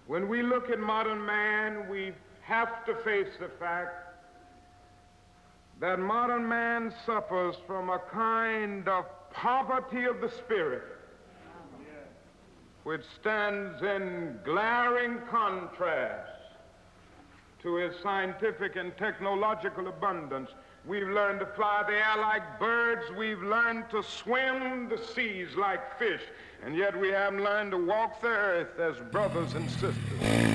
When we look at modern man, we have to face the fact that modern man suffers from a kind of poverty of the spirit, which stands in glaring contrast to his scientific and technological abundance. We've learned to fly the air like birds. We've learned to swim the seas like fish. And yet we haven't learned to walk the earth as brothers and sisters.